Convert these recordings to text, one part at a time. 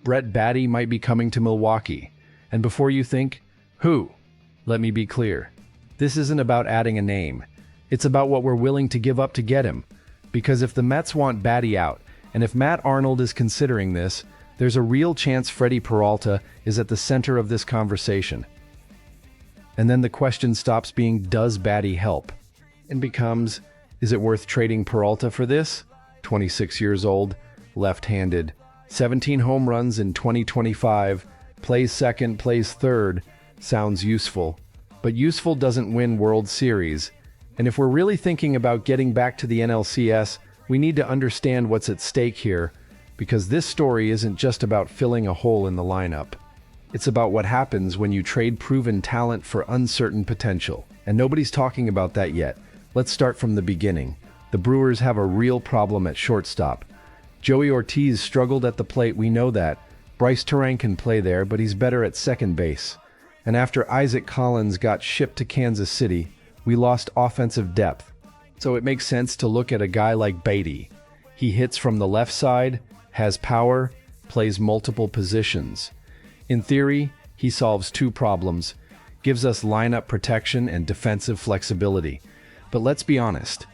Brett Baty might be coming to Milwaukee. And before you think, who? Let me be clear. This isn't about adding a name. It's about what we're willing to give up to get him. Because if the Mets want Baty out, and if Matt Arnold is considering this, there's a real chance Freddy Peralta is at the center of this conversation. And then the question stops being, does Baty help? And becomes, is it worth trading Peralta for this? 26 years old, left-handed, 17 home runs in 2025, plays second, plays third, sounds useful. But useful doesn't win World Series. And if we're really thinking about getting back to the NLCS, we need to understand what's at stake here, because this story isn't just about filling a hole in the lineup. It's about what happens when you trade proven talent for uncertain potential. And nobody's talking about that yet. Let's start from the beginning. The Brewers have a real problem at shortstop. Joey Ortiz struggled at the plate, we know that. Bryce Terang can play there, but he's better at second base. And after Isaac Collins got shipped to Kansas City, we lost offensive depth. So it makes sense to look at a guy like Baty. He hits from the left side, has power, plays multiple positions. In theory, he solves two problems, gives us lineup protection and defensive flexibility. But let's be honest,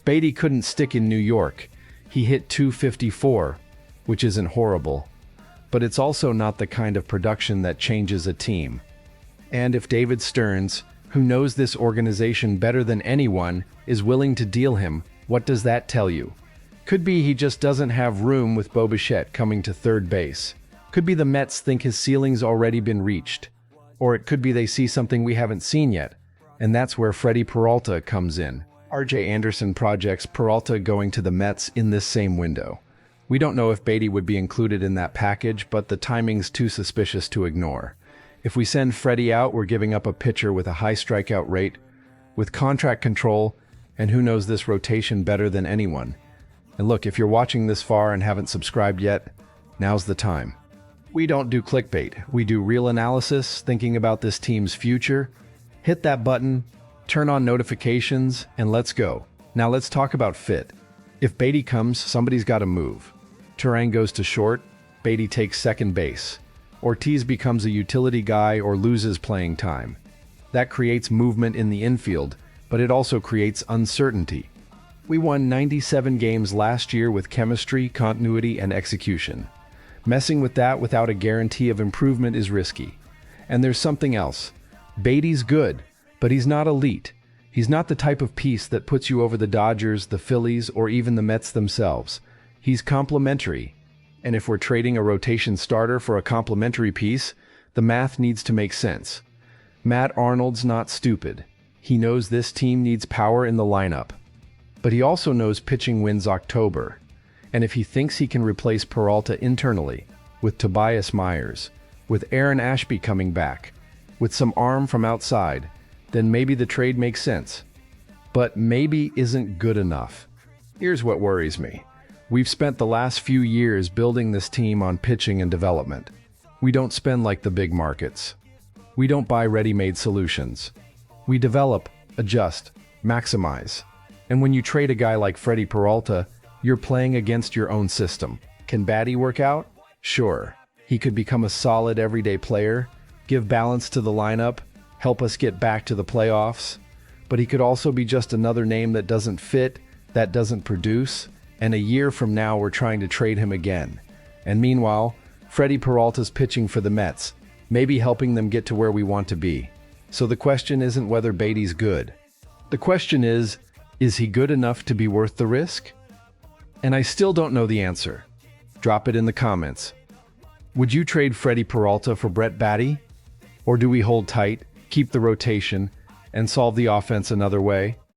Baty couldn't stick in New York. He hit .254, which isn't horrible. But it's also not the kind of production that changes a team. And if David Stearns, who knows this organization better than anyone, is willing to deal him, what does that tell you? Could be he just doesn't have room with Bo Bichette coming to third base. Could be the Mets think his ceiling's already been reached. Or it could be they see something we haven't seen yet. And that's where Freddy Peralta comes in. RJ Anderson projects Peralta going to the Mets in this same window. We don't know if Baty would be included in that package, but the timing's too suspicious to ignore. If we send Freddy out, we're giving up a pitcher with a high strikeout rate, with contract control, and who knows this rotation better than anyone. And look, if you're watching this far and haven't subscribed yet, now's the time. We don't do clickbait. We do real analysis, thinking about this team's future. Hit that button, turn on notifications, and let's go. Now let's talk about fit. If Baty comes, somebody's got to move. Terang goes to short, Baty takes second base. Ortiz becomes a utility guy or loses playing time. That creates movement in the infield, but it also creates uncertainty. We won 97 games last year with chemistry, continuity, and execution. Messing with that without a guarantee of improvement is risky. And there's something else. Baty's good, but he's not elite. He's not the type of piece that puts you over the Dodgers, the Phillies, or even the Mets themselves. He's complementary. And if we're trading a rotation starter for a complementary piece, the math needs to make sense. Matt Arnold's not stupid. He knows this team needs power in the lineup. But he also knows pitching wins October. And if he thinks he can replace Peralta internally, with Tobias Myers, with Aaron Ashby coming back, with some arm from outside, then maybe the trade makes sense. But maybe isn't good enough. Here's what worries me. We've spent the last few years building this team on pitching and development. We don't spend like the big markets. We don't buy ready-made solutions. We develop, adjust, maximize. And when you trade a guy like Freddy Peralta, you're playing against your own system. Can Baty work out? Sure. He could become a solid everyday player, give balance to the lineup, help us get back to the playoffs. But he could also be just another name that doesn't fit, that doesn't produce, and a year from now we're trying to trade him again. And meanwhile, Freddy Peralta's pitching for the Mets, maybe helping them get to where we want to be. So the question isn't whether Baty's good. The question is he good enough to be worth the risk? And I still don't know the answer. Drop it in the comments. Would you trade Freddy Peralta for Brett Baty? Or do we hold tight, keep the rotation, and solve the offense another way?